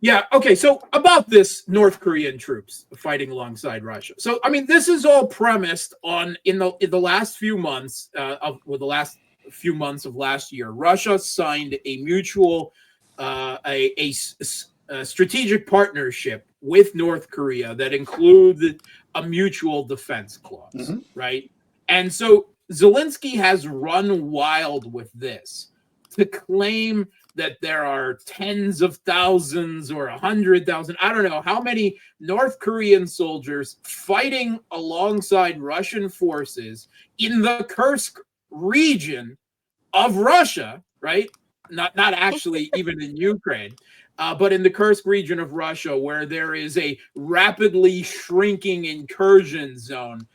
Yeah. Okay. So about this North Korean troops fighting alongside Russia. So I mean, this is all premised on in the last few months the last few months of last year, Russia signed a mutual a strategic partnership with North Korea that included a mutual defense clause, right? And so Zelensky has run wild with this to claim that there are tens of thousands or 100,000, I don't know how many North Korean soldiers fighting alongside Russian forces in the Kursk region of Russia, right? Not actually even in Ukraine, but in the Kursk region of Russia, where there is a rapidly shrinking incursion zone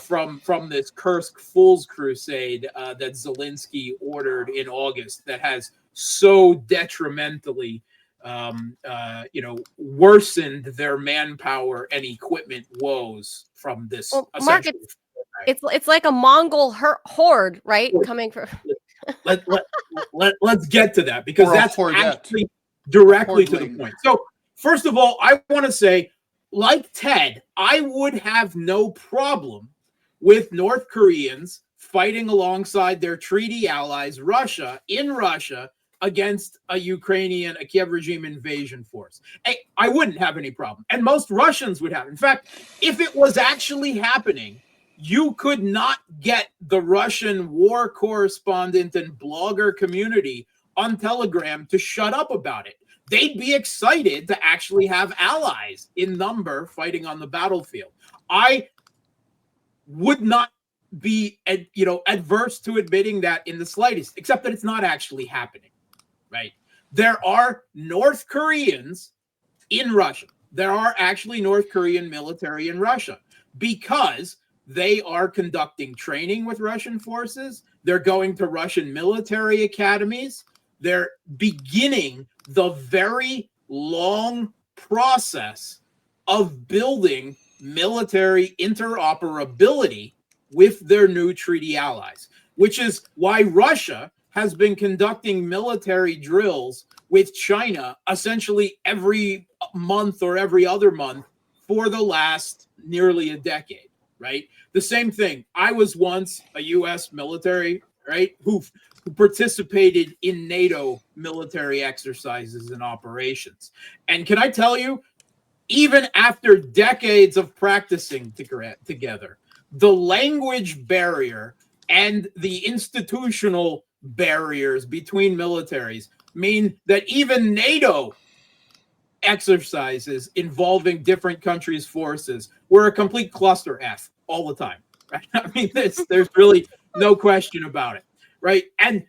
from this Kursk Fool's Crusade that Zelensky ordered in August, that has so detrimentally, worsened their manpower and equipment woes from this. Well, Mark, it's like a Mongol horde, right? Coming from. Let's get to that, because that's actually directly to the point. So first of all, I want to say, like Ted, I would have no problem with North Koreans fighting alongside their treaty allies, Russia, in Russia, against a Kiev regime invasion force. I wouldn't have any problem. And most Russians would have. In fact, if it was actually happening, you could not get the Russian war correspondent and blogger community on Telegram to shut up about it. They'd be excited to actually have allies in number fighting on the battlefield. I would not be, adverse to admitting that in the slightest, except that it's not actually happening, right? There are North Koreans in Russia. There are actually North Korean military in Russia, because they are conducting training with Russian forces. They're going to Russian military academies. They're beginning the very long process of building military interoperability with their new treaty allies, which is why Russia has been conducting military drills with China essentially every month or every other month for the last nearly a decade, right? The same thing. I was once a U.S. military, right, who participated in NATO military exercises and operations. And can I tell you, even after decades of practicing together, the language barrier and the institutional barriers between militaries mean that even NATO exercises involving different countries' forces were a complete cluster F all the time. Right? I mean, there's really no question about it, right? And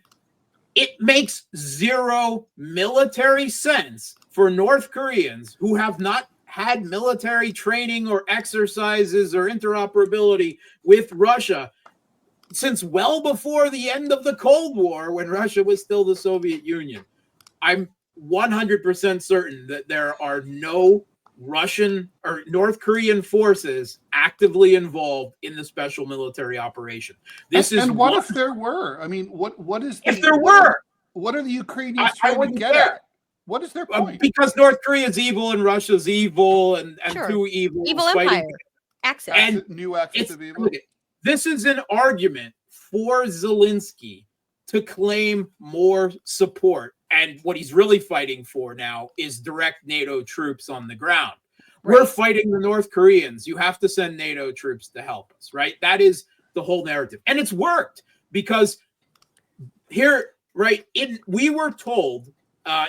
it makes zero military sense for North Koreans who have not had military training or exercises or interoperability with Russia since well before the end of the Cold War, when Russia was still the Soviet Union. I'm 100% certain that there are no Russian or North Korean forces actively involved in the special military operation. And what if there were? I mean, what is if there were? What are the Ukrainians trying to get at? What is their point? Because North Korea is evil and Russia's evil, and Sure. two evils Evil fighting. empire. Axis. And new axis of evil. This is an argument for Zelensky to claim more support. And what he's really fighting for now is direct NATO troops on the ground. Right. We're fighting the North Koreans. You have to send NATO troops to help us, right? That is the whole narrative. And it's worked, because here, right, we were told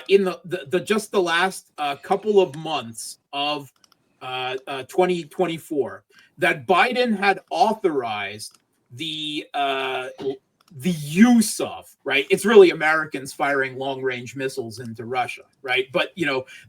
in the just the last couple of months of 2024 that Biden had authorized the use of, right? It's really Americans firing long-range missiles into Russia, right? But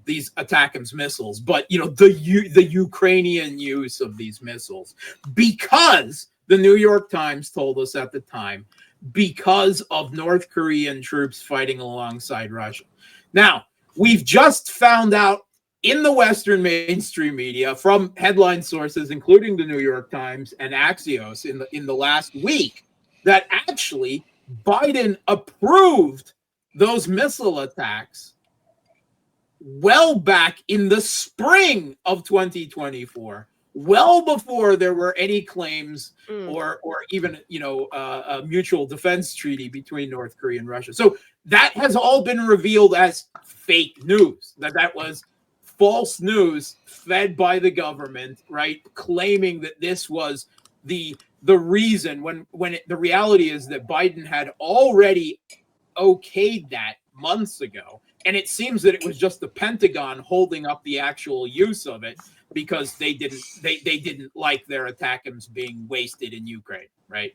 these ATACMS missiles, but the Ukrainian use of these missiles, because the New York Times told us at the time, because of North Korean troops fighting alongside Russia. Now, we've just found out in the Western mainstream media from headline sources, including the New York Times and Axios in the last week, that actually Biden approved those missile attacks well back in the spring of 2024, well before there were any claims or even a mutual defense treaty between North Korea and Russia. So that has all been revealed as fake news. That was false news fed by the government, right? Claiming that this was the reason when the reality is that Biden had already okayed that months ago, and it seems that it was just the Pentagon holding up the actual use of it because they didn't like their ATACMS being wasted in Ukraine, right?